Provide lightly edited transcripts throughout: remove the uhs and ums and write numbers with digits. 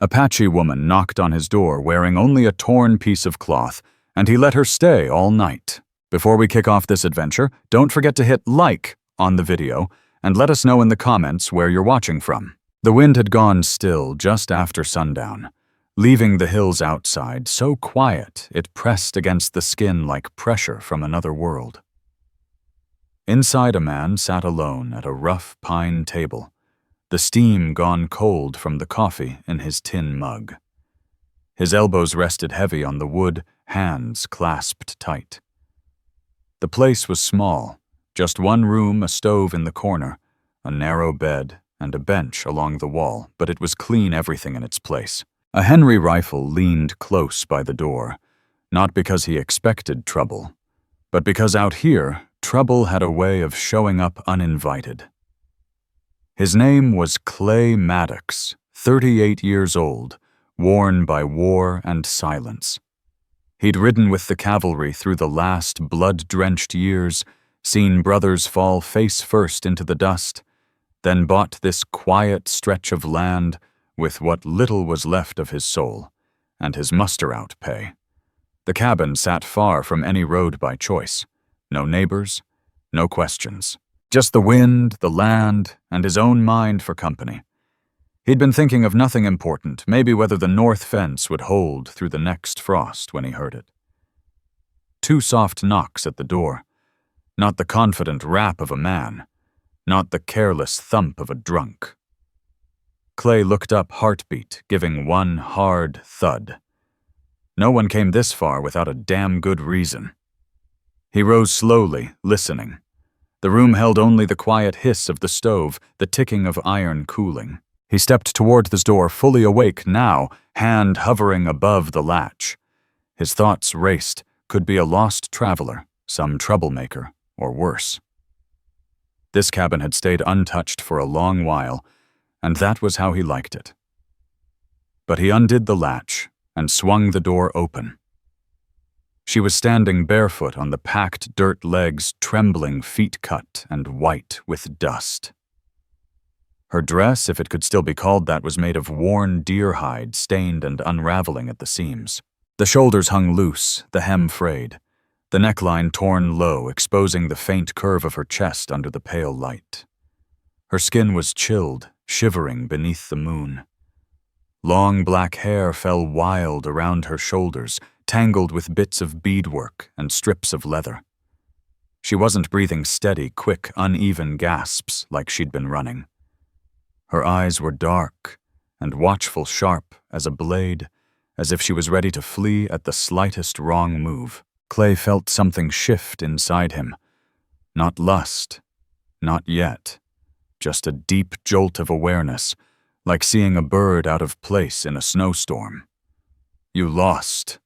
Apache woman knocked on his door wearing only a torn piece of cloth, and he let her stay all night. Before we kick off this adventure, don't forget to hit like on the video and let us know in the comments where you're watching from. The wind had gone still just after sundown, leaving the hills outside so quiet it pressed against the skin like pressure from another world. Inside, a man sat alone at a rough pine table, the steam gone cold from the coffee in his tin mug. His elbows rested heavy on the wood, hands clasped tight. The place was small, just one room, a stove in the corner, a narrow bed, and a bench along the wall, but it was clean everything in its place. A Henry rifle leaned close by the door, not because he expected trouble, but because out here, trouble had a way of showing up uninvited. His name was Clay Maddox, 38 years old, worn by war and silence. He'd ridden with the cavalry through the last blood-drenched years, seen brothers fall face first into the dust, then bought this quiet stretch of land with what little was left of his soul, and his muster-out pay. The cabin sat far from any road by choice. No neighbors, no questions. Just the wind, the land, and his own mind for company. He'd been thinking of nothing important, maybe whether the north fence would hold through the next frost when he heard it. 2 soft knocks at the door. Not the confident rap of a man, not the careless thump of a drunk. Clay looked up, heartbeat giving one hard thud. No one came this far without a damn good reason. He rose slowly, listening. The room held only the quiet hiss of the stove, the ticking of iron cooling. He stepped toward the door, fully awake now, hand hovering above the latch. His thoughts raced, could be a lost traveler, some troublemaker, or worse. This cabin had stayed untouched for a long while, and that was how he liked it. But he undid the latch and swung the door open. She was standing barefoot on the packed dirt legs, trembling, feet cut and white with dust. Her dress, if it could still be called that, was made of worn deer hide, stained and unraveling at the seams. The shoulders hung loose, the hem frayed, the neckline torn low, exposing the faint curve of her chest under the pale light. Her skin was chilled, shivering beneath the moon. Long black hair fell wild around her shoulders, tangled with bits of beadwork and strips of leather. She wasn't breathing steady, quick, uneven gasps like she'd been running. Her eyes were dark and watchful, sharp as a blade, as if she was ready to flee at the slightest wrong move. Clay felt something shift inside him. Not lust, not yet, just a deep jolt of awareness, like seeing a bird out of place in a snowstorm. You lost.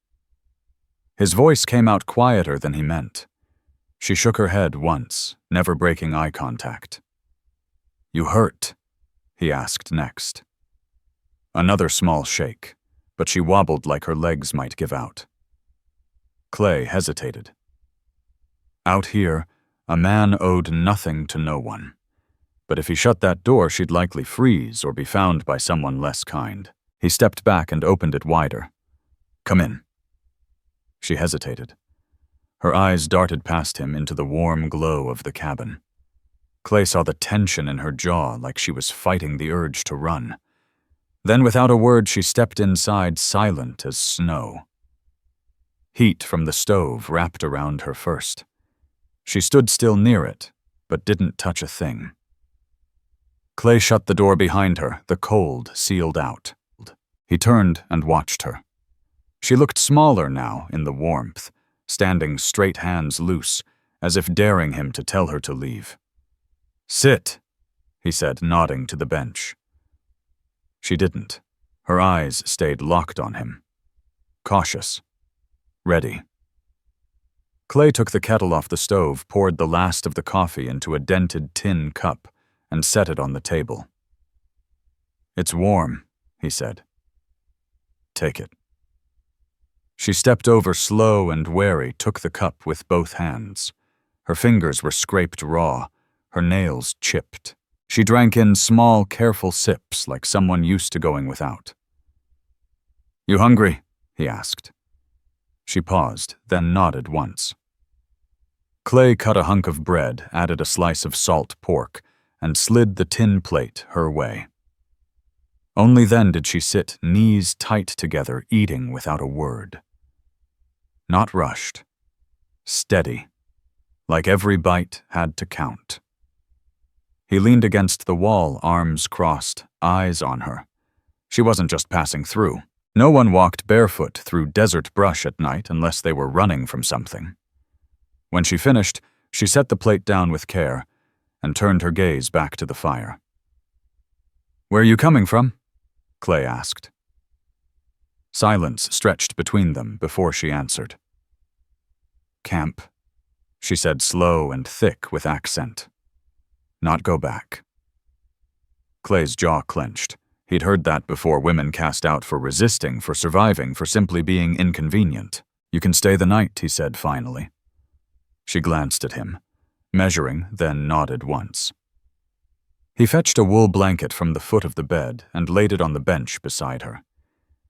His voice came out quieter than he meant. She shook her head once, never breaking eye contact. You hurt? He asked next. Another small shake, but she wobbled like her legs might give out. Clay hesitated. Out here, a man owed nothing to no one. But if he shut that door, she'd likely freeze or be found by someone less kind. He stepped back and opened it wider. Come in. She hesitated. Her eyes darted past him into the warm glow of the cabin. Clay saw the tension in her jaw like she was fighting the urge to run. Then without a word, she stepped inside, silent as snow. Heat from the stove wrapped around her first. She stood still near it, but didn't touch a thing. Clay shut the door behind her, the cold sealed out. He turned and watched her. She looked smaller now in the warmth, standing straight, hands loose, as if daring him to tell her to leave. Sit, he said, nodding to the bench. She didn't. Her eyes stayed locked on him. Cautious. Ready. Clay took the kettle off the stove, poured the last of the coffee into a dented tin cup, and set it on the table. It's warm, he said. Take it. She stepped over slow and wary, took the cup with both hands. Her fingers were scraped raw, her nails chipped. She drank in small, careful sips like someone used to going without. You hungry? He asked. She paused, then nodded once. Clay cut a hunk of bread, added a slice of salt pork, and slid the tin plate her way. Only then did she sit, knees tight together, eating without a word. Not rushed. Steady. Like every bite had to count. He leaned against the wall, arms crossed, eyes on her. She wasn't just passing through. No one walked barefoot through desert brush at night unless they were running from something. When she finished, she set the plate down with care and turned her gaze back to the fire. "Where are you coming from?" Clay asked. Silence stretched between them before she answered. "Camp," she said, slow and thick with accent. "Not go back." Clay's jaw clenched. He'd heard that before, women cast out for resisting, for surviving, for simply being inconvenient. "You can stay the night," he said finally. She glanced at him, measuring, then nodded once. He fetched a wool blanket from the foot of the bed and laid it on the bench beside her.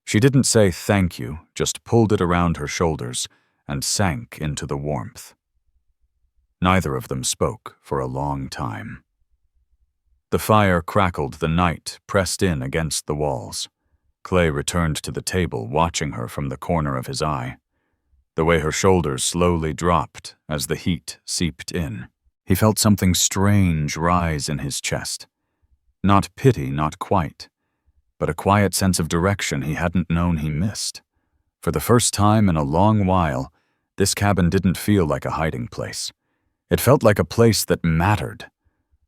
She didn't say thank you, just pulled it around her shoulders and sank into the warmth. Neither of them spoke for a long time. The fire crackled, the night pressed in against the walls. Clay returned to the table, watching her from the corner of his eye. The way her shoulders slowly dropped as the heat seeped in. He felt something strange rise in his chest. Not pity, not quite, but a quiet sense of direction he hadn't known he missed. For the first time in a long while, this cabin didn't feel like a hiding place. It felt like a place that mattered.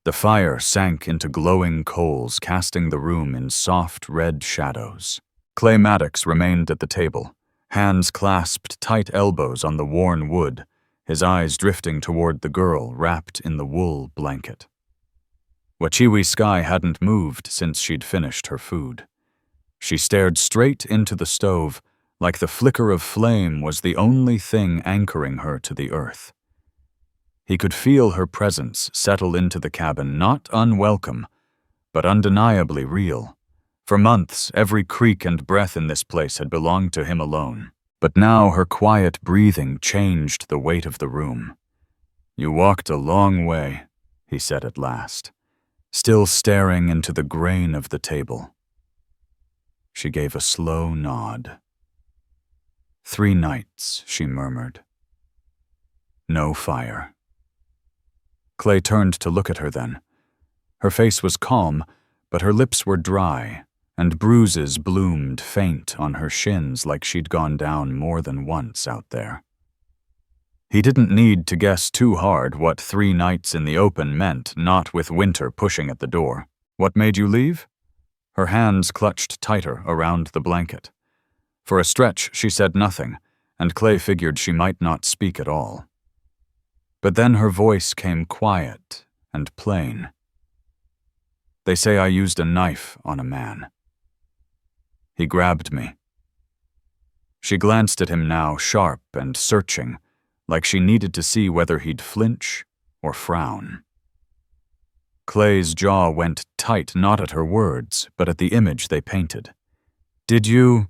The fire sank into glowing coals, casting the room in soft red shadows. Clay Maddox remained at the table, hands clasped tight elbows on the worn wood, his eyes drifting toward the girl wrapped in the wool blanket. Wachiwi Sky hadn't moved since she'd finished her food. She stared straight into the stove, like the flicker of flame was the only thing anchoring her to the earth. He could feel her presence settle into the cabin, not unwelcome, but undeniably real. For months, every creak and breath in this place had belonged to him alone. But now her quiet breathing changed the weight of the room. "You walked a long way," he said at last, still staring into the grain of the table. She gave a slow nod. "3 nights," she murmured. "No fire." Clay turned to look at her then. Her face was calm, but her lips were dry, and bruises bloomed faint on her shins like she'd gone down more than once out there. He didn't need to guess too hard what 3 nights in the open meant, not with winter pushing at the door. "What made you leave?" Her hands clutched tighter around the blanket. For a stretch, she said nothing, and Clay figured she might not speak at all. But then her voice came quiet and plain. "They say I used a knife on a man. He grabbed me." She glanced at him now, sharp and searching, like she needed to see whether he'd flinch or frown. Clay's jaw went tight, not at her words, but at the image they painted. "Did you?"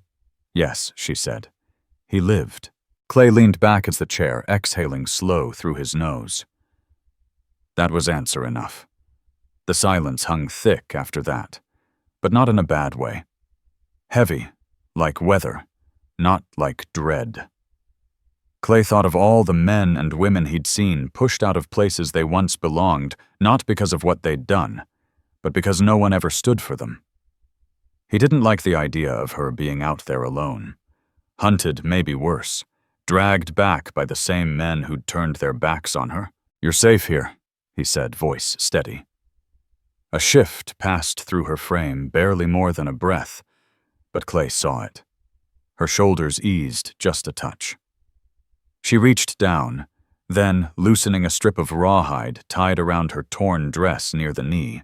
"Yes," she said. "He lived." Clay leaned back as the chair, exhaling slow through his nose. That was answer enough. The silence hung thick after that, but not in a bad way. Heavy, like weather, not like dread. Clay thought of all the men and women he'd seen pushed out of places they once belonged, not because of what they'd done, but because no one ever stood for them. He didn't like the idea of her being out there alone. Hunted, maybe worse. Dragged back by the same men who'd turned their backs on her. "You're safe here," he said, voice steady. A shift passed through her frame, barely more than a breath, but Clay saw it. Her shoulders eased just a touch. She reached down, then, loosening a strip of rawhide tied around her torn dress near the knee.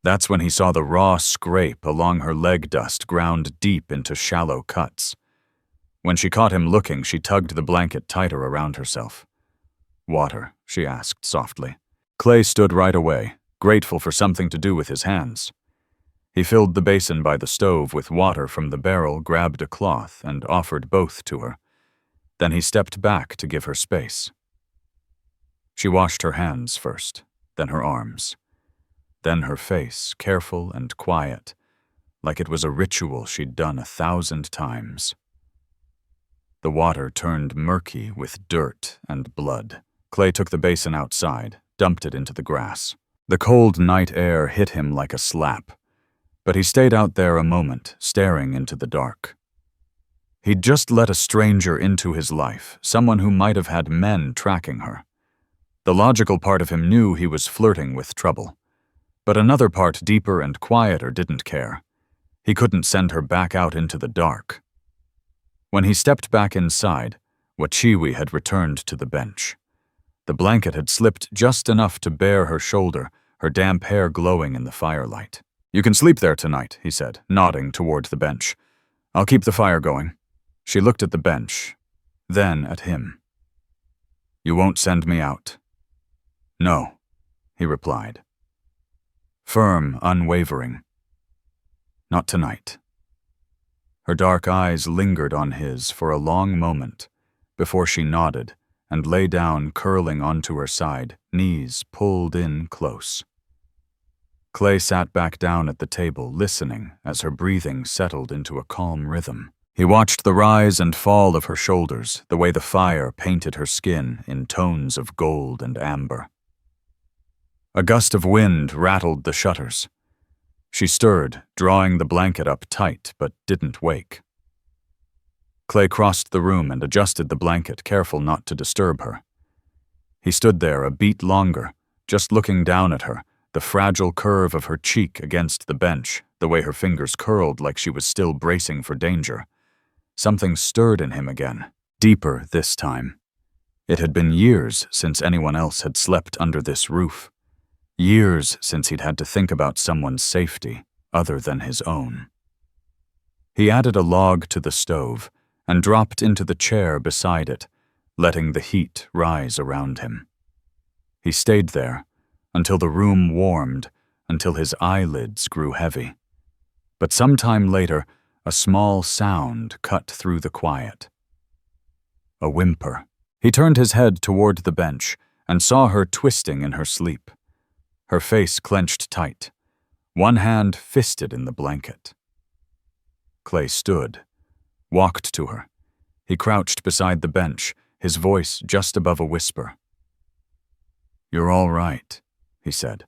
That's when he saw the raw scrape along her leg dust ground deep into shallow cuts. When she caught him looking, she tugged the blanket tighter around herself. "Water?" she asked softly. Clay stood right away, grateful for something to do with his hands. He filled the basin by the stove with water from the barrel, grabbed a cloth, and offered both to her. Then he stepped back to give her space. She washed her hands first, then her arms, then her face, careful and quiet, like it was a ritual she'd done 1,000 times. The water turned murky with dirt and blood. Clay took the basin outside, dumped it into the grass. The cold night air hit him like a slap, but he stayed out there a moment, staring into the dark. He'd just let a stranger into his life, someone who might have had men tracking her. The logical part of him knew he was flirting with trouble, but another part, deeper and quieter, didn't care. He couldn't send her back out into the dark. When he stepped back inside, Wachiwi had returned to the bench. The blanket had slipped just enough to bare her shoulder, her damp hair glowing in the firelight. "You can sleep there tonight," he said, nodding toward the bench. "I'll keep the fire going." She looked at the bench, then at him. "You won't send me out?" "No," he replied. Firm, unwavering. "Not tonight." Her dark eyes lingered on his for a long moment before she nodded and lay down, curling onto her side, knees pulled in close. Clay sat back down at the table, listening as her breathing settled into a calm rhythm. He watched the rise and fall of her shoulders, the way the fire painted her skin in tones of gold and amber. A gust of wind rattled the shutters. She stirred, drawing the blanket up tight, but didn't wake. Clay crossed the room and adjusted the blanket, careful not to disturb her. He stood there a beat longer, just looking down at her, the fragile curve of her cheek against the bench, the way her fingers curled like she was still bracing for danger. Something stirred in him again, deeper this time. It had been years since anyone else had slept under this roof. Years since he'd had to think about someone's safety other than his own. He added a log to the stove and dropped into the chair beside it, letting the heat rise around him. He stayed there until the room warmed, until his eyelids grew heavy. But sometime later, a small sound cut through the quiet. A whimper. He turned his head toward the bench and saw her twisting in her sleep. Her face clenched tight, one hand fisted in the blanket. Clay stood, walked to her. He crouched beside the bench, his voice just above a whisper. "You're all right," he said.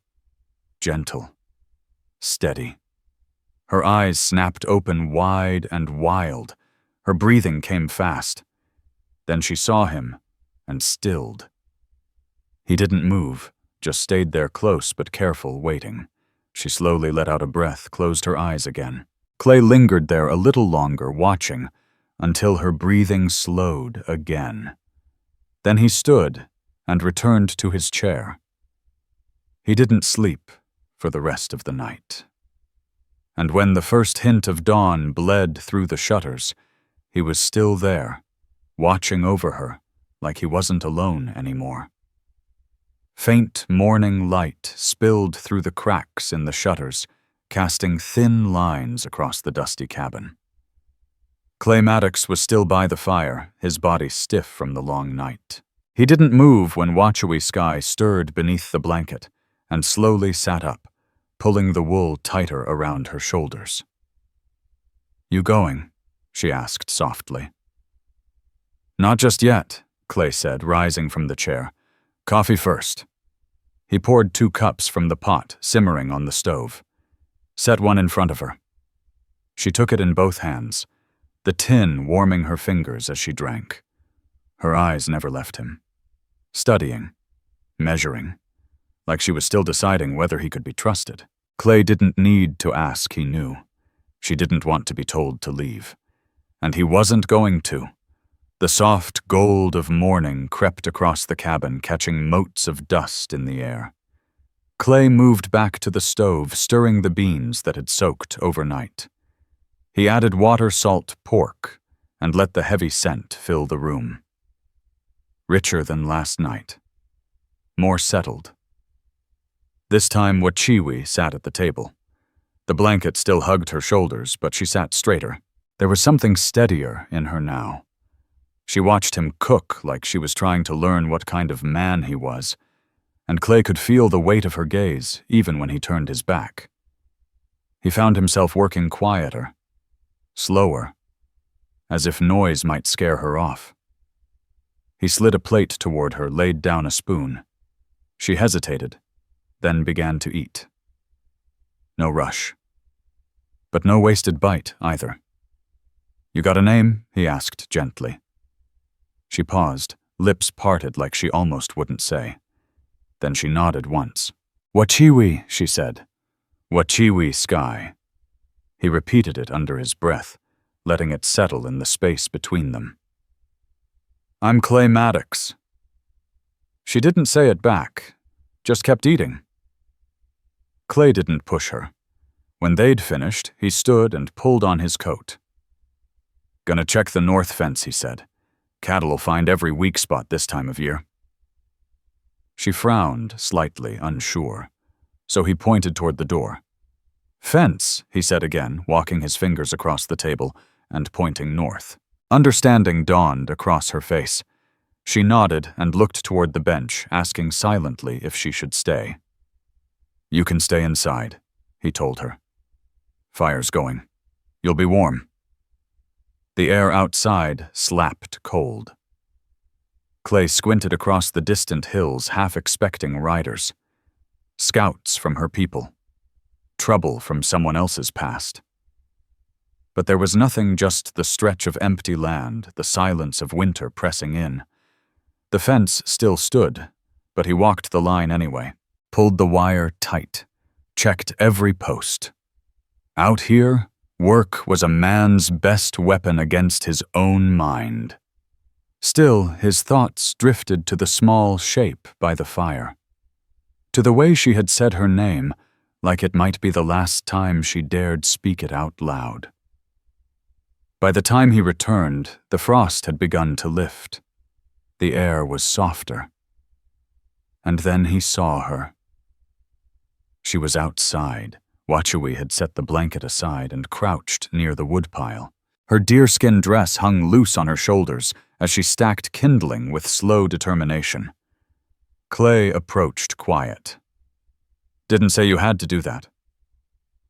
Gentle, steady. Her eyes snapped open wide and wild. Her breathing came fast. Then she saw him and stilled. He didn't move, just stayed there close but careful, waiting. She slowly let out a breath, closed her eyes again. Clay lingered there a little longer, watching, until her breathing slowed again. Then he stood and returned to his chair. He didn't sleep for the rest of the night. And when the first hint of dawn bled through the shutters, he was still there, watching over her like he wasn't alone anymore. Faint morning light spilled through the cracks in the shutters, casting thin lines across the dusty cabin. Clay Maddox was still by the fire, his body stiff from the long night. He didn't move when Wachiwi Sky stirred beneath the blanket and slowly sat up, pulling the wool tighter around her shoulders. "You going?" she asked softly. "Not just yet," Clay said, rising from the chair. "Coffee first." He poured 2 cups from the pot, simmering on the stove. Set one in front of her. She took it in both hands, the tin warming her fingers as she drank. Her eyes never left him. Studying, measuring, like she was still deciding whether he could be trusted. Clay didn't need to ask, he knew. She didn't want to be told to leave. And he wasn't going to. The soft gold of morning crept across the cabin, catching motes of dust in the air. Clay moved back to the stove, stirring the beans that had soaked overnight. He added water, salt, pork, and let the heavy scent fill the room. Richer than last night. More settled. This time Wachiwi sat at the table. The blanket still hugged her shoulders, but she sat straighter. There was something steadier in her now. She watched him cook like she was trying to learn what kind of man he was, and Clay could feel the weight of her gaze even when he turned his back. He found himself working quieter, slower, as if noise might scare her off. He slid a plate toward her, laid down a spoon. She hesitated, then began to eat. No rush. But no wasted bite, either. "You got a name?" he asked gently. She paused, lips parted like she almost wouldn't say. Then she nodded once. "Wachiwi," she said. "Wachiwi Sky." He repeated it under his breath, letting it settle in the space between them. "I'm Clay Maddox." She didn't say it back, just kept eating. Clay didn't push her. When they'd finished, he stood and pulled on his coat. "Gonna check the north fence," he said. "Cattle'll find every weak spot this time of year." She frowned, slightly unsure, so he pointed toward the door. "Fence," he said again, walking his fingers across the table and pointing north. Understanding dawned across her face. She nodded and looked toward the bench, asking silently if she should stay. "You can stay inside," he told her. "Fire's going. You'll be warm." The air outside slapped cold. Clay squinted across the distant hills, half expecting riders. Scouts from her people. Trouble from someone else's past. But there was nothing, just the stretch of empty land, the silence of winter pressing in. The fence still stood, but he walked the line anyway, pulled the wire tight, checked every post. Out here, work was a man's best weapon against his own mind. Still, his thoughts drifted to the small shape by the fire, to the way she had said her name, like it might be the last time she dared speak it out loud. By the time he returned, the frost had begun to lift. The air was softer. And then he saw her. She was outside. Wachiwi had set the blanket aside and crouched near the woodpile. Her deerskin dress hung loose on her shoulders as she stacked kindling with slow determination. Clay approached quiet. "Didn't say you had to do that."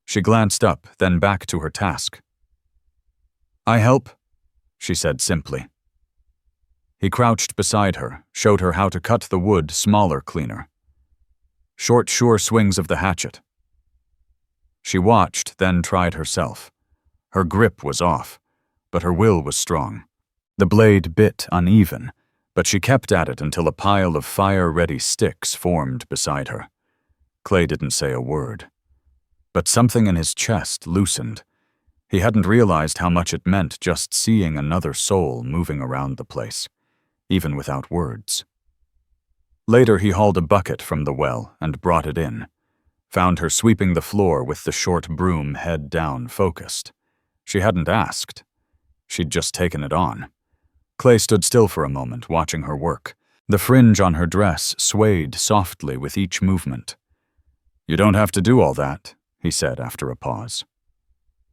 She glanced up, then back to her task. "I help," she said simply. He crouched beside her, showed her how to cut the wood smaller cleaner. Short, sure swings of the hatchet. She watched, then tried herself. Her grip was off, but her will was strong. The blade bit uneven, but she kept at it until a pile of fire-ready sticks formed beside her. Clay didn't say a word. But something in his chest loosened. He hadn't realized how much it meant just seeing another soul moving around the place, even without words. Later he hauled a bucket from the well and brought it in, found her sweeping the floor with the short broom head down, focused. She hadn't asked. She'd just taken it on. Clay stood still for a moment, watching her work. The fringe on her dress swayed softly with each movement. "You don't have to do all that," he said after a pause.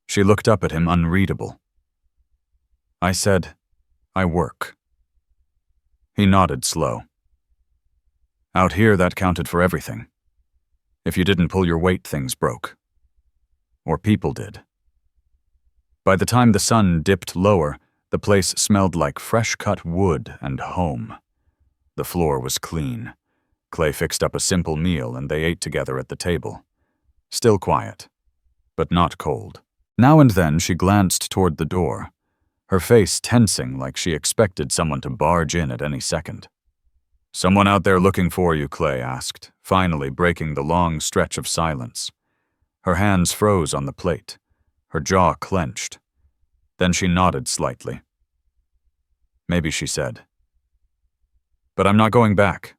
She looked up at him, unreadable. "I said, I work." He nodded slow. "Out here, that counted for everything. If you didn't pull your weight, things broke. Or people did." By the time the sun dipped lower, the place smelled like fresh-cut wood and home. The floor was clean. Clay fixed up a simple meal and they ate together at the table. Still quiet, but not cold. Now and then she glanced toward the door, her face tensing like she expected someone to barge in at any second. "Someone out there looking for you," Clay asked, finally breaking the long stretch of silence. Her hands froze on the plate, her jaw clenched. Then she nodded slightly. "Maybe," she said. "But I'm not going back."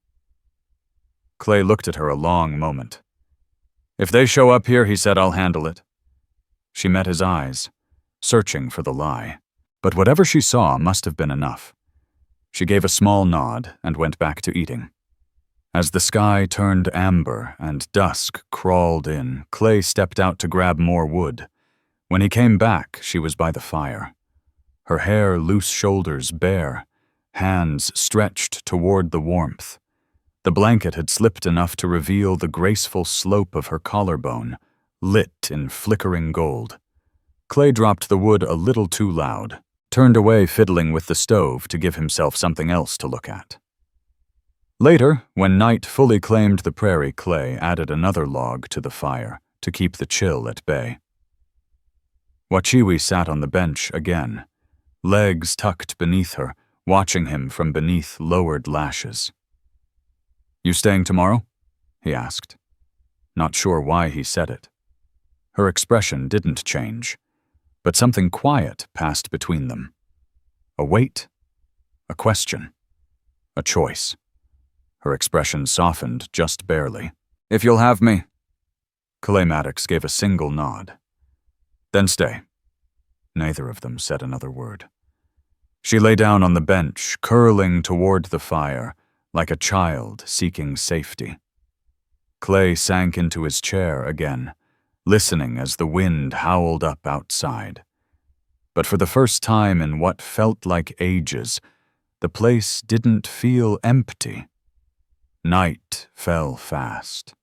Clay looked at her a long moment. "If they show up here," he said, "I'll handle it." She met his eyes, searching for the lie. But whatever she saw must have been enough. She gave a small nod and went back to eating. As the sky turned amber and dusk crawled in, Clay stepped out to grab more wood. When he came back, she was by the fire. Her hair, loose shoulders bare, hands stretched toward the warmth. The blanket had slipped enough to reveal the graceful slope of her collarbone, lit in flickering gold. Clay dropped the wood a little too loud, turned away fiddling with the stove to give himself something else to look at. Later, when night fully claimed the prairie, Clay added another log to the fire to keep the chill at bay. Wachiwi sat on the bench again, legs tucked beneath her, watching him from beneath lowered lashes. "You staying tomorrow?" he asked, not sure why he said it. Her expression didn't change, but something quiet passed between them. A wait, a question, a choice. Her expression softened just barely. "If you'll have me." Maddox gave a single nod. "Then stay." Neither of them said another word. She lay down on the bench, curling toward the fire, like a child seeking safety. Clay sank into his chair again, listening as the wind howled up outside. But for the first time in what felt like ages, the place didn't feel empty. Night fell fast.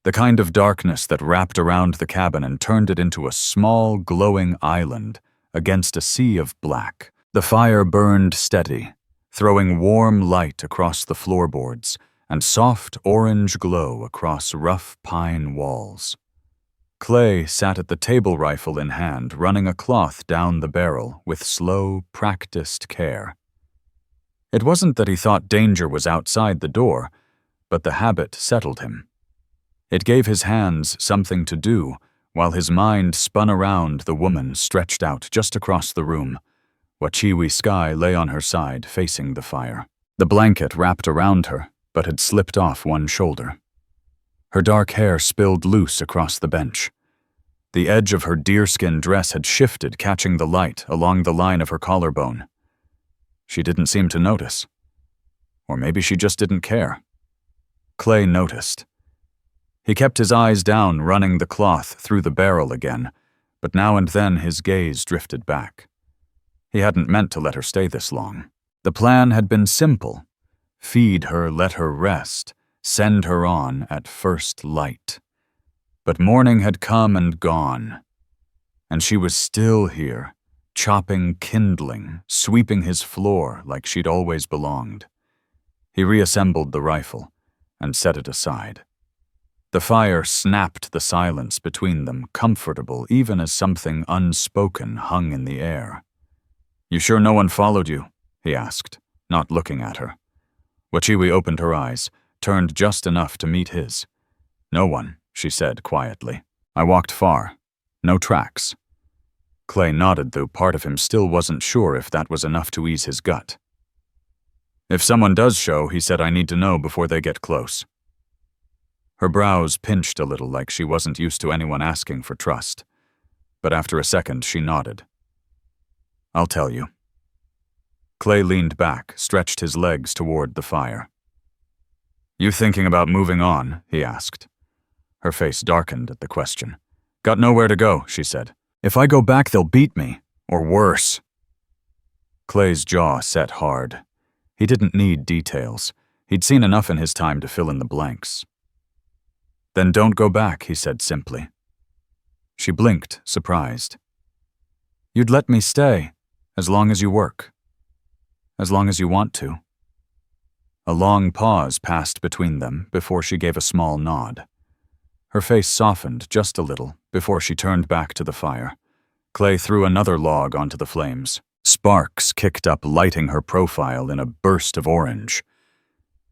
The kind of darkness that wrapped around the cabin and turned it into a small, glowing island against a sea of black. The fire burned steady, throwing warm light across the floorboards and soft orange glow across rough pine walls. Clay sat at the table rifle in hand, running a cloth down the barrel with slow, practiced care. It wasn't that he thought danger was outside the door, but the habit settled him. It gave his hands something to do, while his mind spun around the woman stretched out just across the room. Wachiwi Sky lay on her side, facing the fire. The blanket wrapped around her, but had slipped off one shoulder. Her dark hair spilled loose across the bench. The edge of her deerskin dress had shifted, catching the light along the line of her collarbone. She didn't seem to notice. Or maybe she just didn't care. Clay noticed. He kept his eyes down, running the cloth through the barrel again, but now and then his gaze drifted back. He hadn't meant to let her stay this long. The plan had been simple. Feed her, let her rest, send her on at first light. But morning had come and gone, and she was still here, chopping kindling, sweeping his floor like she'd always belonged. He reassembled the rifle and set it aside. The fire snapped the silence between them, comfortable even as something unspoken hung in the air. "You sure no one followed you?" he asked, not looking at her. Wachiwi opened her eyes, turned just enough to meet his. "No one," she said quietly. "I walked far. No tracks." Clay nodded, though part of him still wasn't sure if that was enough to ease his gut. "If someone does show," he said, "I need to know before they get close." Her brows pinched a little, like she wasn't used to anyone asking for trust. But after a second, she nodded. "I'll tell you." Clay leaned back, stretched his legs toward the fire. "You thinking about moving on?" he asked. Her face darkened at the question. "Got nowhere to go," she said. "If I go back, they'll beat me. Or worse." Clay's jaw set hard. He didn't need details. He'd seen enough in his time to fill in the blanks. "Then don't go back," he said simply. She blinked, surprised. "You'd let me stay, as long as you work. As long as you want to." A long pause passed between them before she gave a small nod. Her face softened just a little before she turned back to the fire. Clay threw another log onto the flames. Sparks kicked up, lighting her profile in a burst of orange.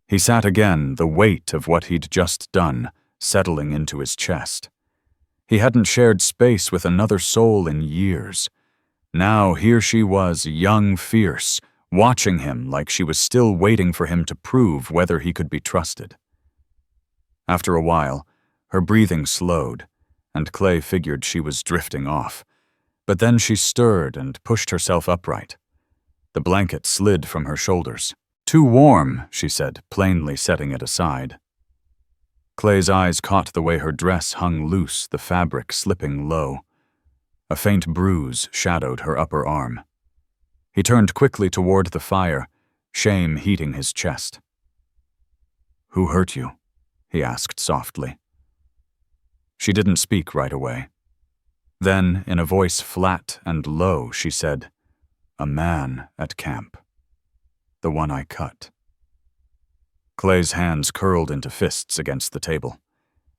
He sat again, the weight of what he'd just done settling into his chest. He hadn't shared space with another soul in years. Now here she was, young, fierce, watching him like she was still waiting for him to prove whether he could be trusted. After a while, her breathing slowed, and Clay figured she was drifting off. But then she stirred and pushed herself upright. The blanket slid from her shoulders. Too warm, she said, plainly setting it aside. Clay's eyes caught the way her dress hung loose, the fabric slipping low. A faint bruise shadowed her upper arm. He turned quickly toward the fire, shame heating his chest. "Who hurt you?" he asked softly. She didn't speak right away. Then, in a voice flat and low, she said, "A man at camp. The one I cut." Clay's hands curled into fists against the table.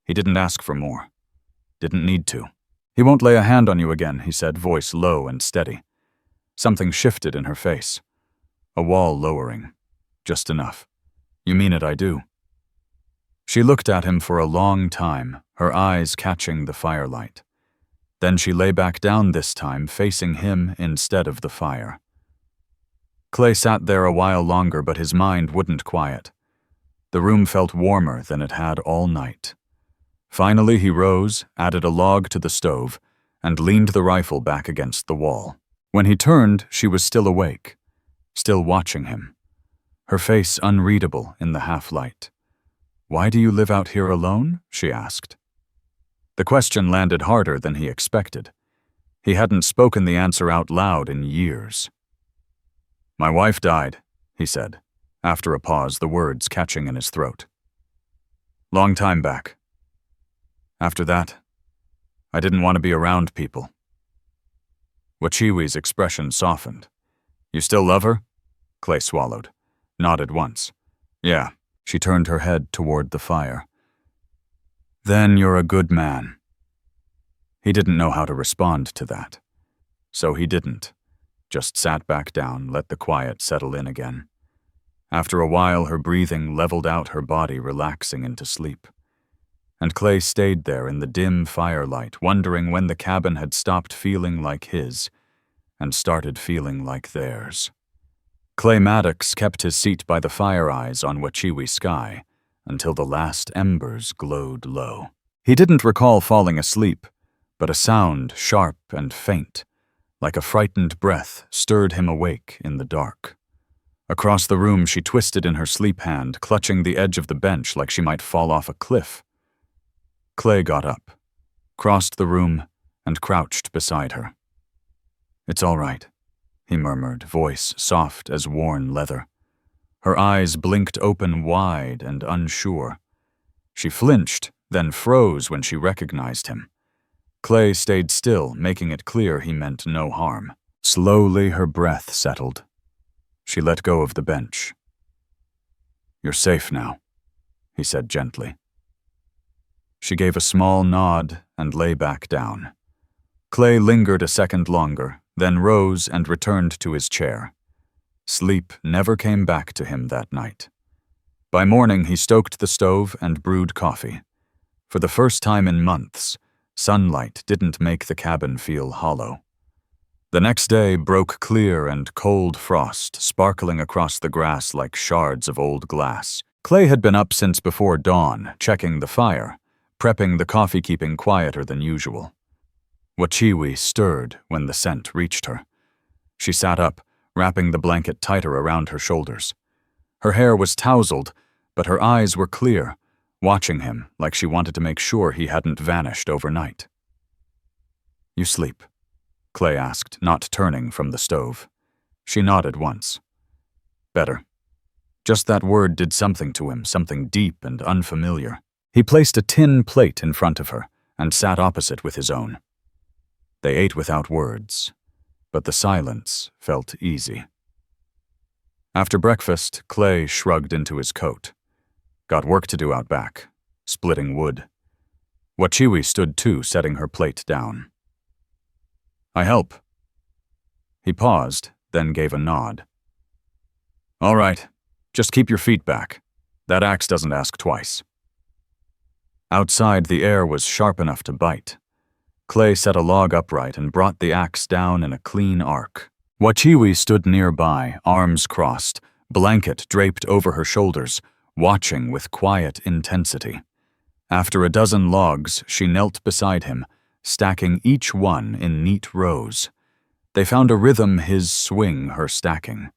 He didn't ask for more. Didn't need to. "He won't lay a hand on you again," he said, voice low and steady. Something shifted in her face. A wall lowering. Just enough. "You mean it, I do." She looked at him for a long time, her eyes catching the firelight. Then she lay back down this time, facing him instead of the fire. Clay sat there a while longer, but his mind wouldn't quiet. The room felt warmer than it had all night. Finally he rose, added a log to the stove, and leaned the rifle back against the wall. When he turned, she was still awake, still watching him, her face unreadable in the half-light. "Why do you live out here alone?" she asked. The question landed harder than he expected. He hadn't spoken the answer out loud in years. "My wife died," he said, after a pause, the words catching in his throat. "Long time back. After that, I didn't want to be around people." Wachiwi's expression softened. "You still love her?" Clay swallowed, nodded once. "Yeah." She turned her head toward the fire. "Then you're a good man." He didn't know how to respond to that. So he didn't. Just sat back down, let the quiet settle in again. After a while, her breathing leveled out, her body relaxing into sleep. And Clay stayed there in the dim firelight, wondering when the cabin had stopped feeling like his and started feeling like theirs. Clay Maddox kept his seat by the fire eyes on Wachiwi Sky until the last embers glowed low. He didn't recall falling asleep, but a sound, sharp and faint, like a frightened breath, stirred him awake in the dark. Across the room she twisted in her sleep hand, clutching the edge of the bench like she might fall off a cliff. Clay got up, crossed the room, and crouched beside her. "It's all right," he murmured, voice soft as worn leather. Her eyes blinked open wide and unsure. She flinched, then froze when she recognized him. Clay stayed still, making it clear he meant no harm. Slowly her breath settled. She let go of the bench. "You're safe now," he said gently. She gave a small nod and lay back down. Clay lingered a second longer, then rose and returned to his chair. Sleep never came back to him that night. By morning, he stoked the stove and brewed coffee. For the first time in months, sunlight didn't make the cabin feel hollow. The next day broke clear and cold frost, sparkling across the grass like shards of old glass. Clay had been up since before dawn, checking the fire, prepping the coffee, keeping quieter than usual. Wachiwi stirred when the scent reached her. She sat up, wrapping the blanket tighter around her shoulders. Her hair was tousled, but her eyes were clear, watching him like she wanted to make sure he hadn't vanished overnight. "You sleep?" Clay asked, not turning from the stove. She nodded once. "Better." Just that word did something to him, something deep and unfamiliar. He placed a tin plate in front of her and sat opposite with his own. They ate without words, but the silence felt easy. After breakfast, Clay shrugged into his coat. Got work to do out back, splitting wood. Wachiwi stood too, setting her plate down. "I help." He paused, then gave a nod. "All right, just keep your feet back. That axe doesn't ask twice." Outside, the air was sharp enough to bite. Clay set a log upright and brought the axe down in a clean arc. Wachiwi stood nearby, arms crossed, blanket draped over her shoulders, watching with quiet intensity. After a dozen logs, she knelt beside him, stacking each one in neat rows. They found a rhythm, his swing, her stacking.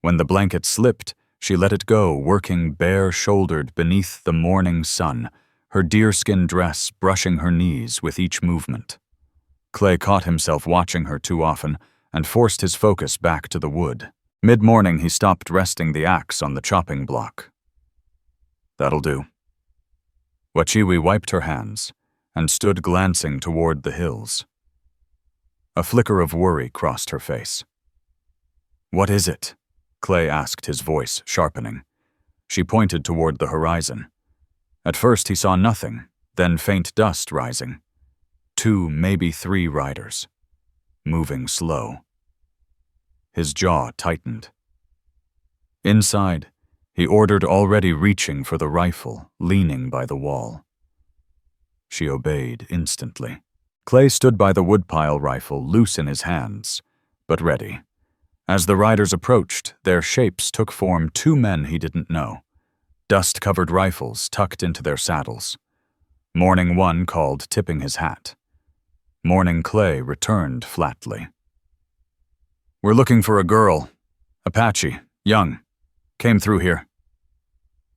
When the blanket slipped, She let it go, working bare-shouldered beneath the morning sun, her deerskin dress brushing her knees with each movement. Clay caught himself watching her too often and forced his focus back to the wood. Mid-morning, he stopped resting the axe on the chopping block. "That'll do." Wachiwi wiped her hands and stood glancing toward the hills. A flicker of worry crossed her face. "What is it?" Clay asked, his voice sharpening. She pointed toward the horizon. At first he saw nothing, then faint dust rising. 2, maybe 3 riders, moving slow. His jaw tightened. Inside, he ordered, already reaching for the rifle, leaning by the wall. She obeyed instantly. Clay stood by the woodpile rifle, loose in his hands, but ready. As the riders approached, their shapes took form 2 men he didn't know, dust-covered rifles tucked into their saddles. Morning One called, tipping his hat. Morning Clay returned flatly. "We're looking for a girl. Apache, young. Came through here."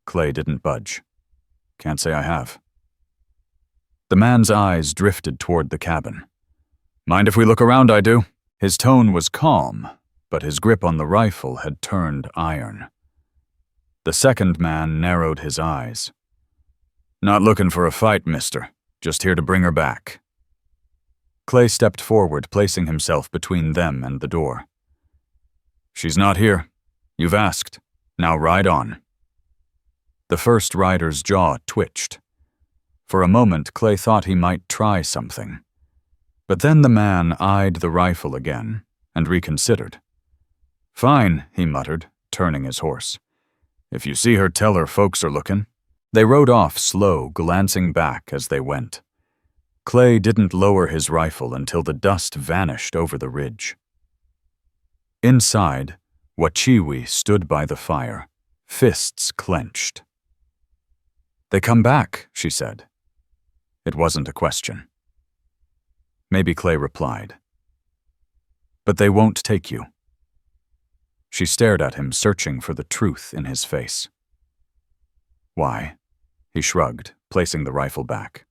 Clay didn't budge. "Can't say I have." The man's eyes drifted toward the cabin. "Mind if we look around, I do?" His tone was calm, but his grip on the rifle had turned iron. The second man narrowed his eyes. "Not looking for a fight, mister. Just here to bring her back." Clay stepped forward, placing himself between them and the door. "She's not here. You've asked. Now ride on." The first rider's jaw twitched. For a moment, Clay thought he might try something. But then the man eyed the rifle again and reconsidered. "Fine," he muttered, turning his horse. "If you see her, tell her folks are looking." They rode off slow, glancing back as they went. Clay didn't lower his rifle until the dust vanished over the ridge. Inside, Wachiwi stood by the fire, fists clenched. "They come back," she said. It wasn't a question. Maybe Clay replied. "But they won't take you." She stared at him, searching for the truth in his face. "Why?" He shrugged, placing the rifle back.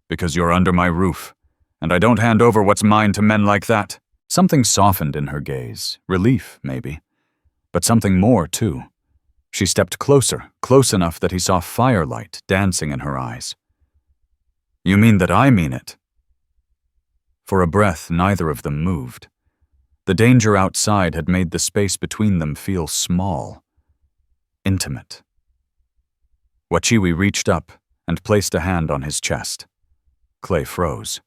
"Because you're under my roof, and I don't hand over what's mine to men like that." Something softened in her gaze, relief, maybe, but something more, too. She stepped closer, close enough that he saw firelight dancing in her eyes. "You mean that I mean it?" For a breath, neither of them moved. The danger outside had made the space between them feel small, intimate. Wachiwi reached up and placed a hand on his chest. Clay froze.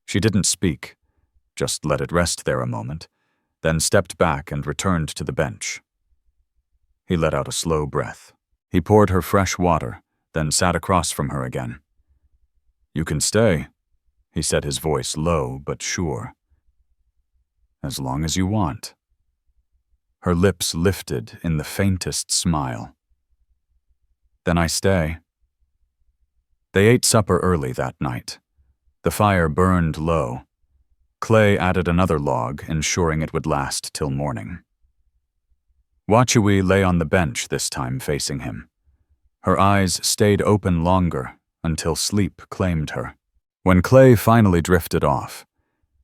She didn't speak, just let it rest there a moment, then stepped back and returned to the bench. He let out a slow breath. He poured her fresh water, then sat across from her again. "You can stay," he said, his voice low but sure. "As long as you want." Her lips lifted in the faintest smile. "Then I stay." They ate supper early that night. The fire burned low. Clay added another log, ensuring it would last till morning. Wachiwi lay on the bench this time, facing him. Her eyes stayed open longer until sleep claimed her. When Clay finally drifted off,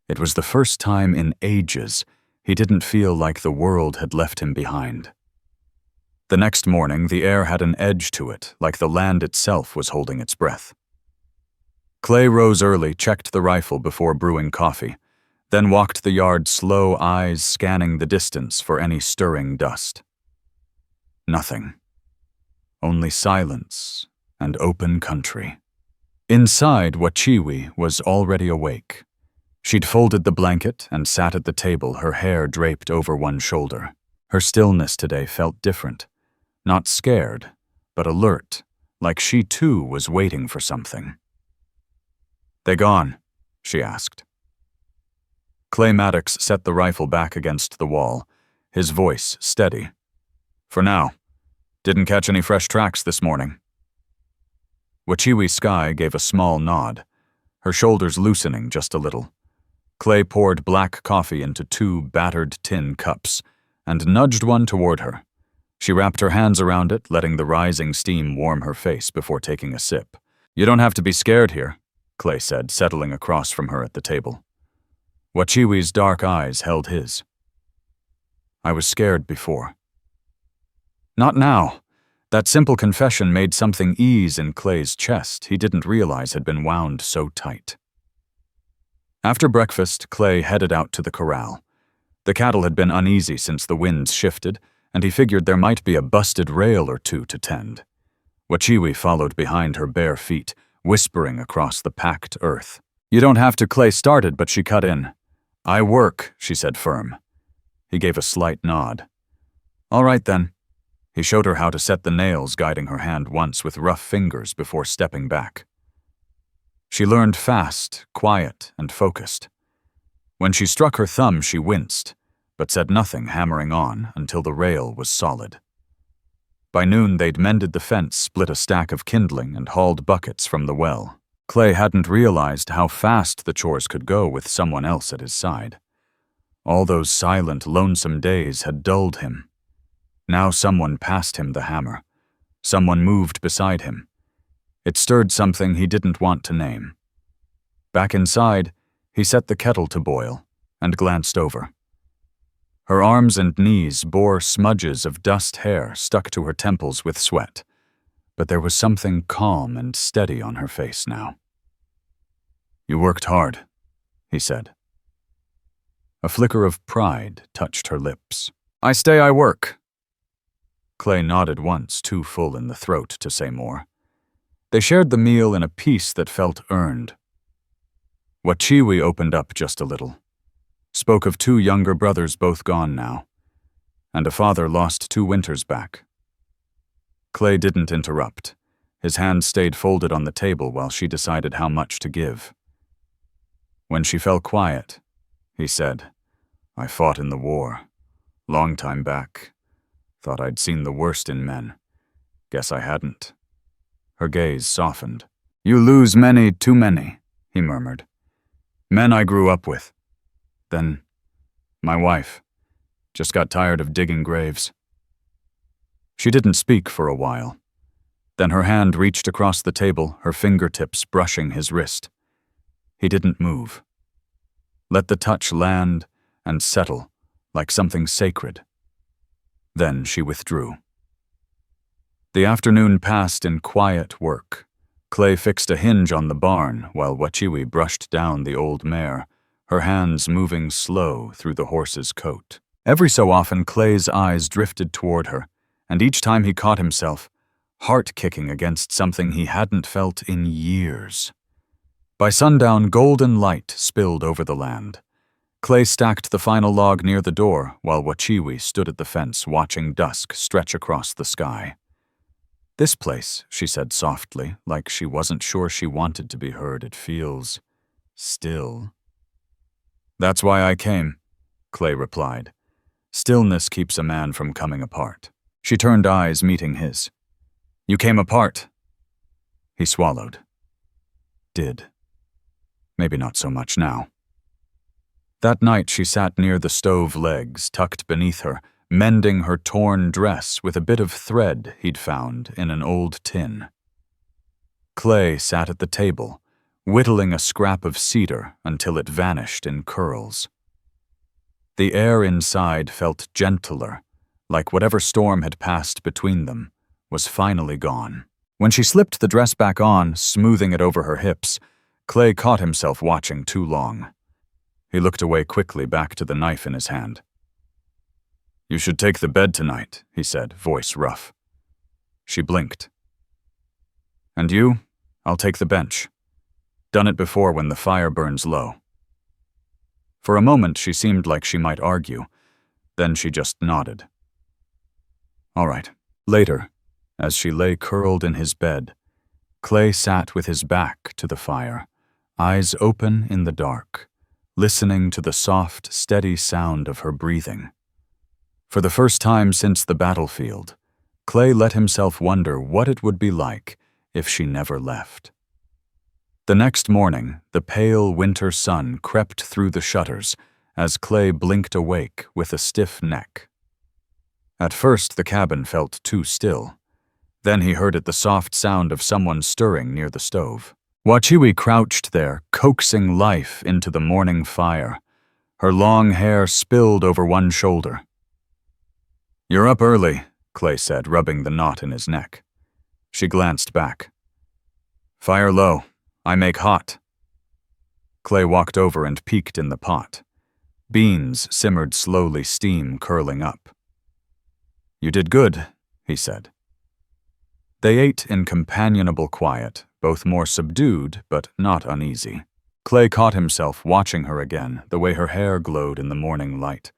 it was the first time in ages he didn't feel like the world had left him behind. The next morning, the air had an edge to it, like the land itself was holding its breath. Clay rose early, checked the rifle before brewing coffee, then walked the yard, slow eyes scanning the distance for any stirring dust. Nothing. Only silence and open country. Inside, Wachiwi was already awake. She'd folded the blanket and sat at the table, her hair draped over one shoulder. Her stillness today felt different. Not scared, but alert, like she too was waiting for something. "They gone?" she asked. Clay Maddox set the rifle back against the wall, his voice steady. "For now. Didn't catch any fresh tracks this morning." Wachiwi Sky gave a small nod, her shoulders loosening just a little. Clay poured black coffee into 2 battered tin cups and nudged one toward her. She wrapped her hands around it, letting the rising steam warm her face before taking a sip. "You don't have to be scared here," Clay said, settling across from her at the table. Wachiwi's dark eyes held his. "I was scared before." Not now. That simple confession made something ease in Clay's chest he didn't realize had been wound so tight. After breakfast, Clay headed out to the corral. The cattle had been uneasy since the winds shifted, and he figured there might be a busted rail or two to tend. Wachiwi followed behind her bare feet, whispering across the packed earth. "You don't have to," Clay started, but she cut in. "I work," she said firm. He gave a slight nod. "All right then." He showed her how to set the nails, guiding her hand once with rough fingers before stepping back. She learned fast, quiet, and focused. When she struck her thumb, she winced, but said nothing, hammering on until the rail was solid. By noon, they'd mended the fence, split a stack of kindling, and hauled buckets from the well. Clay hadn't realized how fast the chores could go with someone else at his side. All those silent, lonesome days had dulled him. Now someone passed him the hammer. Someone moved beside him. It stirred something he didn't want to name. Back inside, he set the kettle to boil and glanced over. Her arms and knees bore smudges of dust hair stuck to her temples with sweat, but there was something calm and steady on her face now. "You worked hard," he said. A flicker of pride touched her lips. "I stay, I work." Clay nodded once, too full in the throat to say more. They shared the meal in a peace that felt earned. Wachiwi opened up just a little. Spoke of 2 younger brothers both gone now, and a father lost 2 winters back. Clay didn't interrupt. His hands stayed folded on the table while she decided how much to give. When she fell quiet, he said, "I fought in the war. Long time back. Thought I'd seen the worst in men. Guess I hadn't." Her gaze softened. "You lose many, too many," he murmured. "Men I grew up with. Then, my wife. Just got tired of digging graves." She didn't speak for a while. Then her hand reached across the table, her fingertips brushing his wrist. He didn't move. Let the touch land and settle like something sacred. Then she withdrew. The afternoon passed in quiet work. Clay fixed a hinge on the barn while Wachiwi brushed down the old mare, her hands moving slow through the horse's coat. Every so often, Clay's eyes drifted toward her, and each time he caught himself, heart kicking against something he hadn't felt in years. By sundown, golden light spilled over the land. Clay stacked the final log near the door while Wachiwi stood at the fence watching dusk stretch across the sky. "This place," she said softly, like she wasn't sure she wanted to be heard, "it feels still." "That's why I came," Clay replied. "Stillness keeps a man from coming apart." She turned eyes meeting his. "You came apart." He swallowed. Did. Maybe not so much now. That night she sat near the stove legs, tucked beneath her, mending her torn dress with a bit of thread he'd found in an old tin. Clay sat at the table, whittling a scrap of cedar until it vanished in curls. The air inside felt gentler, like whatever storm had passed between them was finally gone. When she slipped the dress back on, smoothing it over her hips, Clay caught himself watching too long. He looked away quickly, back to the knife in his hand. "You should take the bed tonight," he said, voice rough. She blinked. "And you? I'll take the bench. Done it before when the fire burns low." For a moment she seemed like she might argue. Then she just nodded. "All right." Later, as she lay curled in his bed, Clay sat with his back to the fire, eyes open in the dark, listening to the soft, steady sound of her breathing. For the first time since the battlefield, Clay let himself wonder what it would be like if she never left. The next morning, the pale winter sun crept through the shutters as Clay blinked awake with a stiff neck. At first, the cabin felt too still. Then he heard the soft sound of someone stirring near the stove. Wachiwi crouched there, coaxing life into the morning fire. Her long hair spilled over one shoulder. "You're up early," Clay said, rubbing the knot in his neck. She glanced back. "Fire low. I make hot." Clay walked over and peeked in the pot. Beans simmered slowly, steam curling up. "You did good," he said. They ate in companionable quiet, both more subdued but not uneasy. Clay caught himself watching her again, the way her hair glowed in the morning light,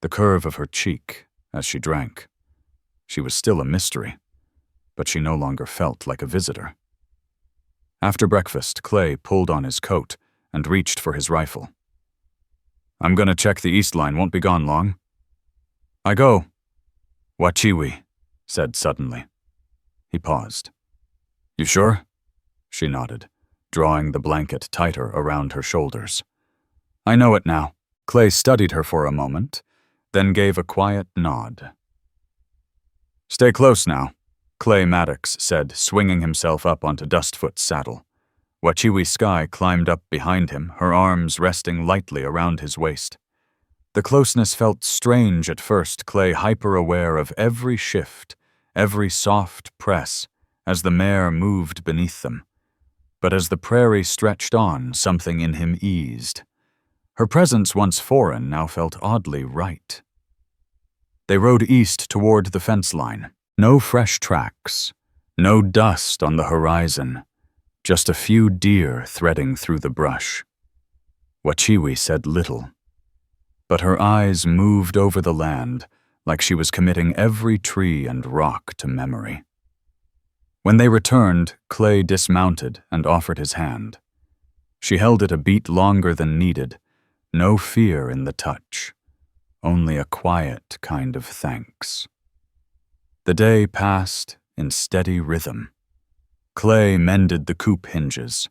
the curve of her cheek as she drank. She was still a mystery, but she no longer felt like a visitor. After breakfast, Clay pulled on his coat and reached for his rifle. "I'm gonna check the east line, won't be gone long." "I go." "Wachiwi," said suddenly. He paused. "You sure?" She nodded, drawing the blanket tighter around her shoulders. "I know it now." Clay studied her for a moment, then gave a quiet nod. "Stay close now," Clay Maddox said, swinging himself up onto Dustfoot's saddle. Wachiwi Sky climbed up behind him, her arms resting lightly around his waist. The closeness felt strange at first, Clay hyper-aware of every shift, every soft press, as the mare moved beneath them. But as the prairie stretched on, something in him eased. Her presence, once foreign, now felt oddly right. They rode east toward the fence line. No fresh tracks, no dust on the horizon, just a few deer threading through the brush. Wachiwi said little, but her eyes moved over the land like she was committing every tree and rock to memory. When they returned, Clay dismounted and offered his hand. She held it a beat longer than needed, no fear in the touch, only a quiet kind of thanks. The day passed in steady rhythm. Clay mended the coop hinges.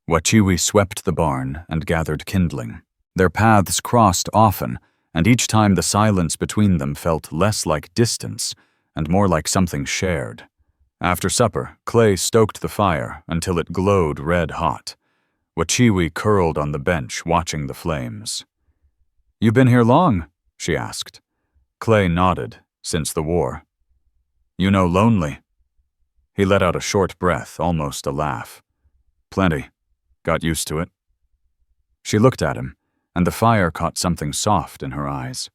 Wachiwi swept the barn and gathered kindling. Their paths crossed often, and each time the silence between them felt less like distance and more like something shared. After supper, Clay stoked the fire until it glowed red-hot. Wachiwi curled on the bench, watching the flames. "You been here long?" she asked. Clay nodded, since the war. "You know lonely." He let out a short breath, almost a laugh. "Plenty. Got used to it." She looked at him, and the fire caught something soft in her eyes.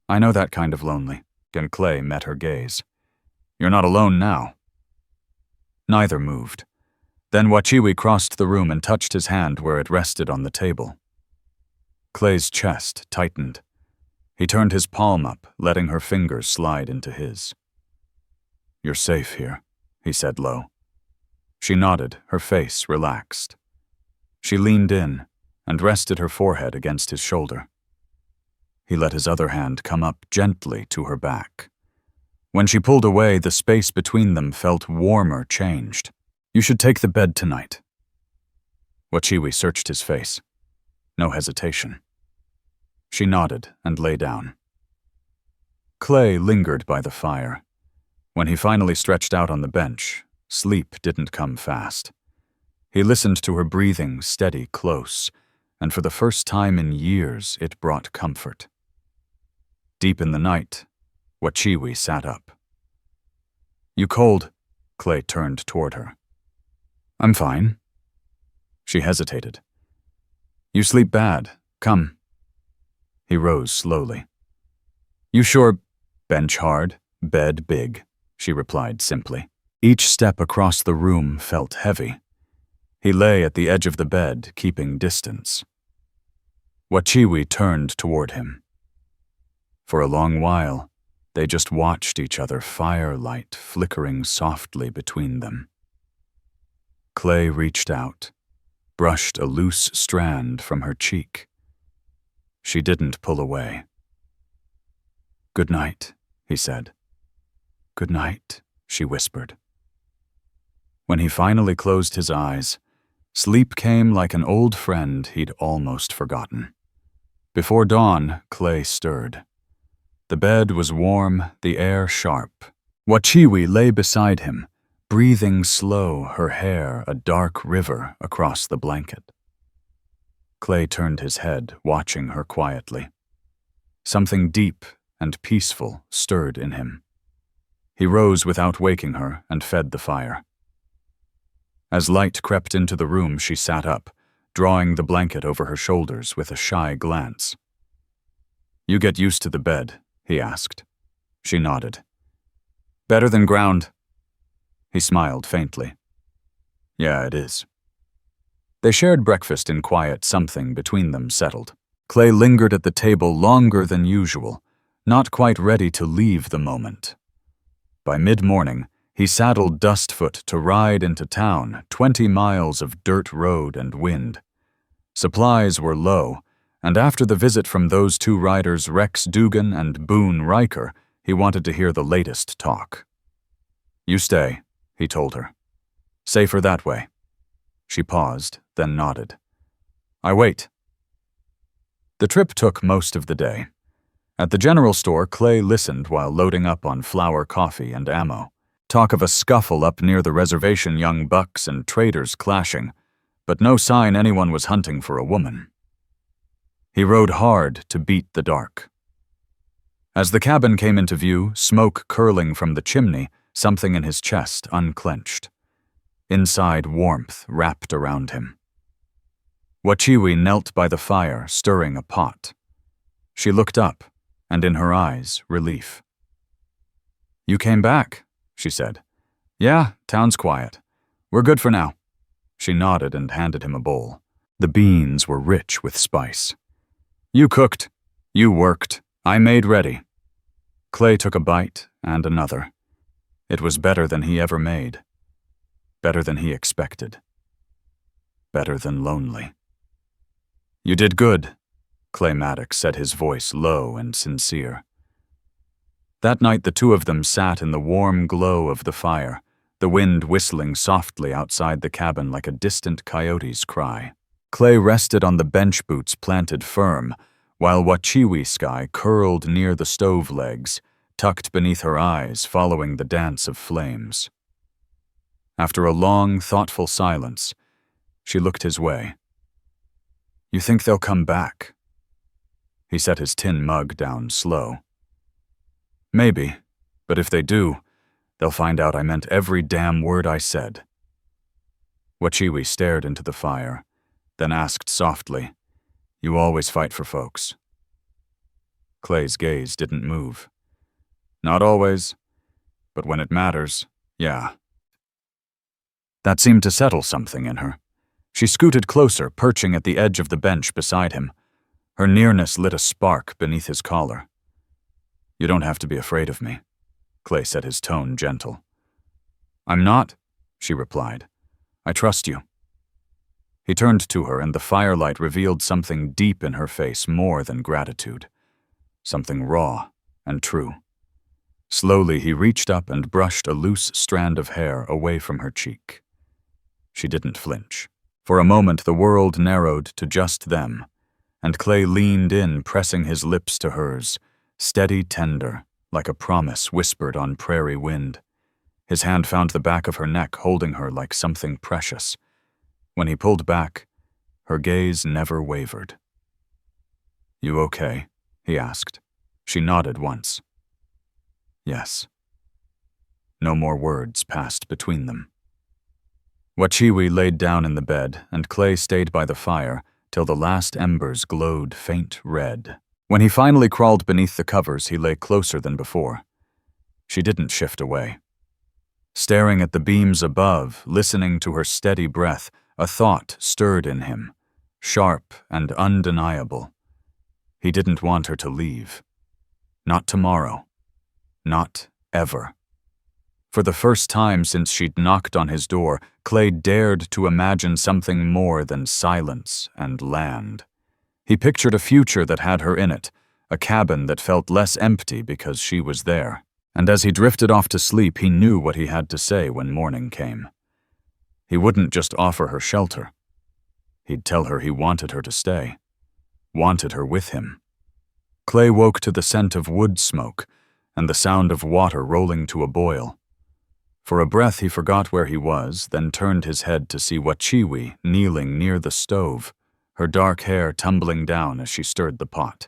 "I know that kind of lonely," and Clay met her gaze. "You're not alone now." Neither moved. Then Wachiwi crossed the room and touched his hand where it rested on the table. Clay's chest tightened. He turned his palm up, letting her fingers slide into his. "You're safe here," he said low. She nodded, her face relaxed. She leaned in and rested her forehead against his shoulder. He let his other hand come up gently to her back. When she pulled away, the space between them felt warmer, changed. "You should take the bed tonight." Wachiwi searched his face. No hesitation. She nodded and lay down. Clay lingered by the fire. When he finally stretched out on the bench, sleep didn't come fast. He listened to her breathing, steady, close, and for the first time in years, it brought comfort. Deep in the night, Wachiwi sat up. "You cold?" Clay turned toward her. "I'm fine." She hesitated. "You sleep bad. Come." He rose slowly. "You sure? Bench hard, bed big," she replied simply. Each step across the room felt heavy. He lay at the edge of the bed, keeping distance. Wachiwi turned toward him. For a long while, they just watched each other, firelight flickering softly between them. Clay reached out, brushed a loose strand from her cheek. She didn't pull away. "Good night," he said. "Good night," she whispered. When he finally closed his eyes, sleep came like an old friend he'd almost forgotten. Before dawn, Clay stirred. The bed was warm, the air sharp. Wachiwi lay beside him, breathing slow, her hair a dark river across the blanket. Clay turned his head, watching her quietly. Something deep and peaceful stirred in him. He rose without waking her and fed the fire. As light crept into the room, she sat up, drawing the blanket over her shoulders with a shy glance. "You get used to the bed?" he asked. She nodded. "Better than ground." He smiled faintly. "Yeah, it is." They shared breakfast in quiet, something between them settled. Clay lingered at the table longer than usual, not quite ready to leave the moment. By mid-morning, he saddled Dustfoot to ride into town, 20 miles of dirt road and wind. Supplies were low, and after the visit from those two riders, Rex Dugan and Boone Riker, he wanted to hear the latest talk. "You stay," he told her. "Safer that way." She paused, then nodded. "I wait." The trip took most of the day. At the general store, Clay listened while loading up on flour, coffee, and ammo. Talk of a scuffle up near the reservation, young bucks and traders clashing, but no sign anyone was hunting for a woman. He rode hard to beat the dark. As the cabin came into view, smoke curling from the chimney, something in his chest unclenched. Inside, warmth wrapped around him. Wachiwi knelt by the fire, stirring a pot. She looked up, and in her eyes, relief. "You came back," she said. "Yeah, town's quiet. We're good for now." She nodded and handed him a bowl. The beans were rich with spice. "You cooked. You worked. I made ready." Clay took a bite and another. It was better than he ever made. Better than he expected. Better than lonely. "You did good," Clay Maddox said, his voice low and sincere. That night the two of them sat in the warm glow of the fire, the wind whistling softly outside the cabin like a distant coyote's cry. Clay rested on the bench boots planted firm, while Wachiwi Sky curled near the stove legs, tucked beneath her eyes, following the dance of flames. After a long, thoughtful silence, she looked his way. "You think they'll come back?" He set his tin mug down slow. "Maybe, but if they do, they'll find out I meant every damn word I said." Wachiwi stared into the fire, then asked softly, "You always fight for folks?" Clay's gaze didn't move. "Not always, but when it matters, yeah." That seemed to settle something in her. She scooted closer, perching at the edge of the bench beside him. Her nearness lit a spark beneath his collar. "You don't have to be afraid of me," Clay said, his tone gentle. "I'm not," she replied. "I trust you." He turned to her, and the firelight revealed something deep in her face, more than gratitude. Something raw and true. Slowly he reached up and brushed a loose strand of hair away from her cheek. She didn't flinch. For a moment the world narrowed to just them, and Clay leaned in, pressing his lips to hers, steady, tender, like a promise whispered on prairie wind. His hand found the back of her neck, holding her like something precious. When he pulled back, her gaze never wavered. "You okay?" he asked. She nodded once. Yes. No more words passed between them. Wachiwi laid down in the bed, and Clay stayed by the fire till the last embers glowed faint red. When he finally crawled beneath the covers, he lay closer than before. She didn't shift away. Staring at the beams above, listening to her steady breath, a thought stirred in him, sharp and undeniable. He didn't want her to leave. Not tomorrow. Not ever. For the first time since she'd knocked on his door, Clay dared to imagine something more than silence and land. He pictured a future that had her in it, a cabin that felt less empty because she was there. And as he drifted off to sleep, he knew what he had to say when morning came. He wouldn't just offer her shelter. He'd tell her he wanted her to stay, wanted her with him. Clay woke to the scent of wood smoke and the sound of water rolling to a boil. For a breath he forgot where he was, then turned his head to see Wachiwi kneeling near the stove, her dark hair tumbling down as she stirred the pot.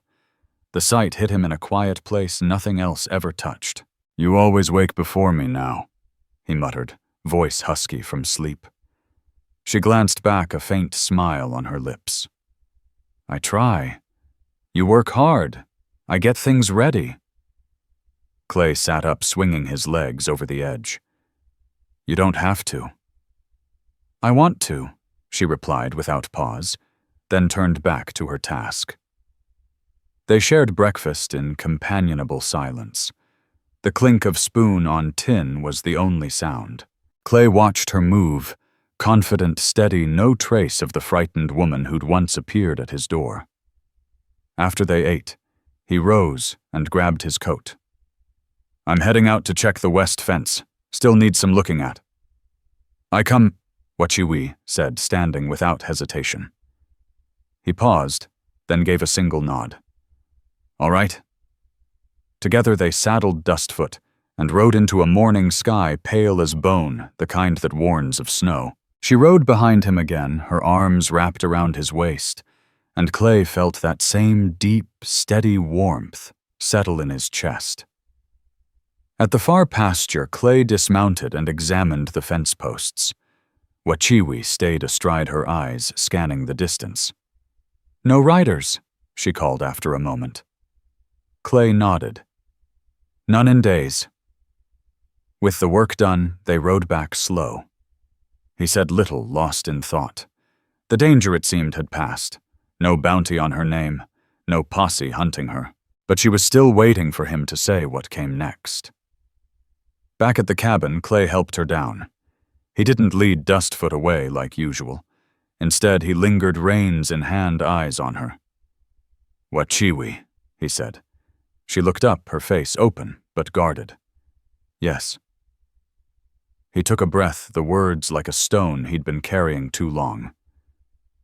The sight hit him in a quiet place nothing else ever touched. "You always wake before me now," he muttered, voice husky from sleep. She glanced back, a faint smile on her lips. "I try. You work hard. I get things ready." Clay sat up, swinging his legs over the edge. "You don't have to." "I want to," she replied without pause, then turned back to her task. They shared breakfast in companionable silence. The clink of spoon on tin was the only sound. Clay watched her move, confident, steady, no trace of the frightened woman who'd once appeared at his door. After they ate, he rose and grabbed his coat. "I'm heading out to check the west fence. Still need some looking at." "I come," Wachiwi said, standing without hesitation. He paused, then gave a single nod. "All right." Together they saddled Dustfoot and rode into a morning sky pale as bone, the kind that warns of snow. She rode behind him again, her arms wrapped around his waist, and Clay felt that same deep, steady warmth settle in his chest. At the far pasture, Clay dismounted and examined the fence posts. Wachiwi stayed astride her eyes, scanning the distance. "No riders," she called after a moment. Clay nodded. "None in days." With the work done, they rode back slow. He said little, lost in thought. The danger, it seemed, had passed. No bounty on her name, no posse hunting her. But she was still waiting for him to say what came next. Back at the cabin, Clay helped her down. He didn't lead Dustfoot away like usual. Instead, he lingered, reins in hand, eyes on her. "Wachiwi," he said. She looked up, her face open, but guarded. "Yes." He took a breath, the words like a stone he'd been carrying too long.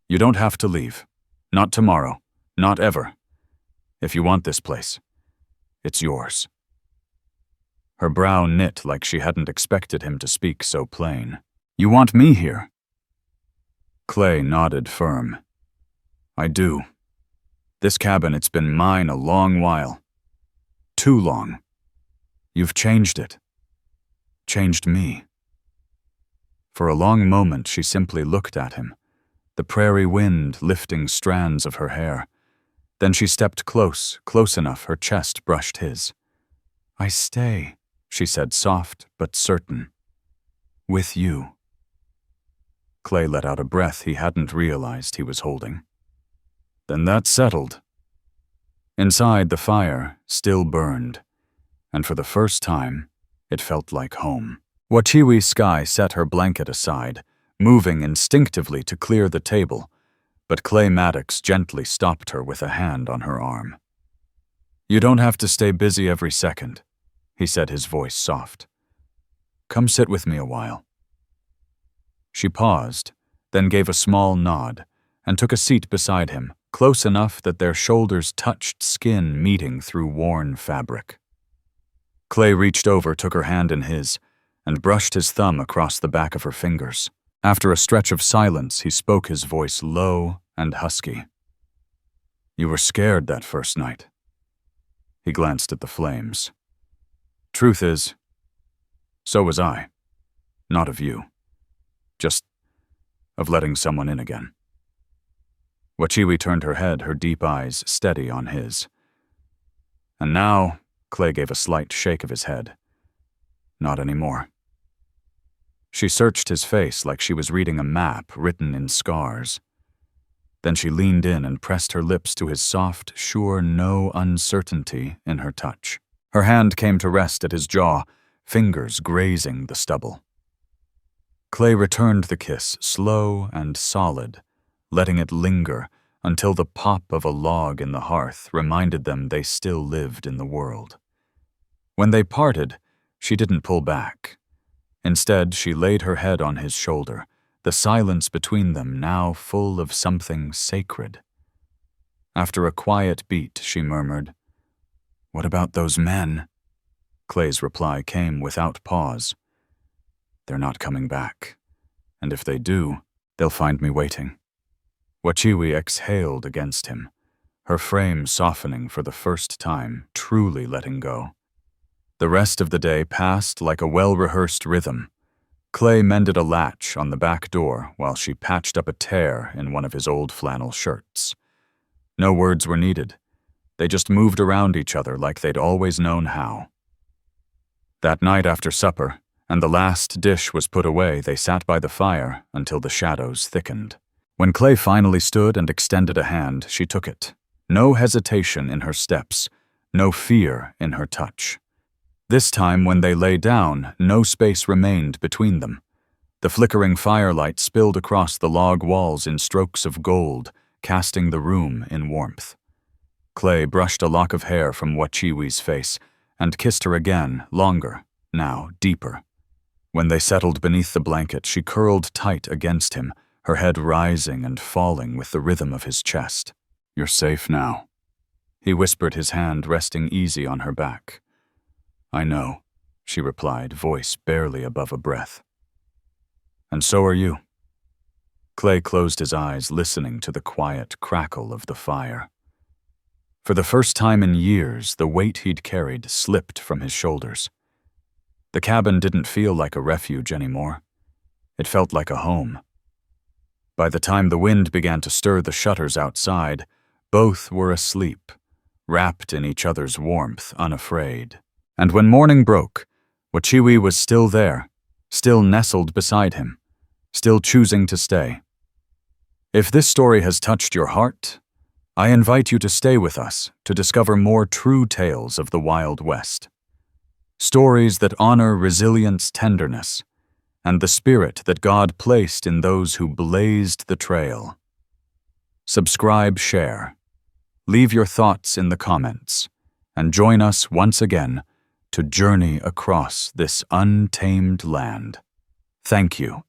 "You don't have to leave. Not tomorrow. Not ever. If you want this place, it's yours." Her brow knit like she hadn't expected him to speak so plain. "You want me here?" Clay nodded firm. "I do. This cabin, it's been mine a long while. Too long. You've changed it. Changed me." For a long moment she simply looked at him, the prairie wind lifting strands of her hair. Then she stepped close enough her chest brushed his. "I stay," she said, soft but certain. "With you." Clay let out a breath he hadn't realized he was holding. Then that's settled. Inside, the fire still burned, and for the first time, it felt like home. Wachiwi Sky set her blanket aside, moving instinctively to clear the table, but Clay Maddox gently stopped her with a hand on her arm. "You don't have to stay busy every second," he said, his voice soft. "Come sit with me a while." She paused, then gave a small nod, and took a seat beside him, close enough that their shoulders touched skin meeting through worn fabric. Clay reached over, took her hand in his, and brushed his thumb across the back of her fingers. After a stretch of silence, he spoke, his voice low and husky. "You were scared that first night." He glanced at the flames. "Truth is, so was I. Not of you. Just of letting someone in again." Wachiwi turned her head, her deep eyes steady on his. "And now," Clay gave a slight shake of his head, "not anymore." She searched his face like she was reading a map written in scars. Then she leaned in and pressed her lips to his soft, sure, no uncertainty in her touch. Her hand came to rest at his jaw, fingers grazing the stubble. Clay returned the kiss, slow and solid, letting it linger until the pop of a log in the hearth reminded them they still lived in the world. When they parted, she didn't pull back. Instead, she laid her head on his shoulder, the silence between them now full of something sacred. After a quiet beat, she murmured, What about those men? Clay's reply came without pause. They're not coming back. And if they do, they'll find me waiting. Wachiwi exhaled against him, her frame softening for the first time, truly letting go. The rest of the day passed like a well-rehearsed rhythm. Clay mended a latch on the back door while she patched up a tear in one of his old flannel shirts. No words were needed. They just moved around each other like they'd always known how. That night after supper, and the last dish was put away, they sat by the fire until the shadows thickened. When Clay finally stood and extended a hand, she took it. No hesitation in her steps, no fear in her touch. This time, when they lay down, no space remained between them. The flickering firelight spilled across the log walls in strokes of gold, casting the room in warmth. Clay brushed a lock of hair from Wachiwi's face and kissed her again, longer, now deeper. When they settled beneath the blanket, she curled tight against him, her head rising and falling with the rhythm of his chest. "You're safe now," he whispered, his hand resting easy on her back. "I know," she replied, voice barely above a breath. "And so are you." Clay closed his eyes, listening to the quiet crackle of the fire. For the first time in years, the weight he'd carried slipped from his shoulders. The cabin didn't feel like a refuge anymore. It felt like a home. By the time the wind began to stir the shutters outside, both were asleep, wrapped in each other's warmth, unafraid. And when morning broke, Wachiwi was still there, still nestled beside him, still choosing to stay. If this story has touched your heart, I invite you to stay with us to discover more true tales of the Wild West. Stories that honor resilience, tenderness, and the spirit that God placed in those who blazed the trail. Subscribe, share, leave your thoughts in the comments, and join us once again to journey across this untamed land. Thank you.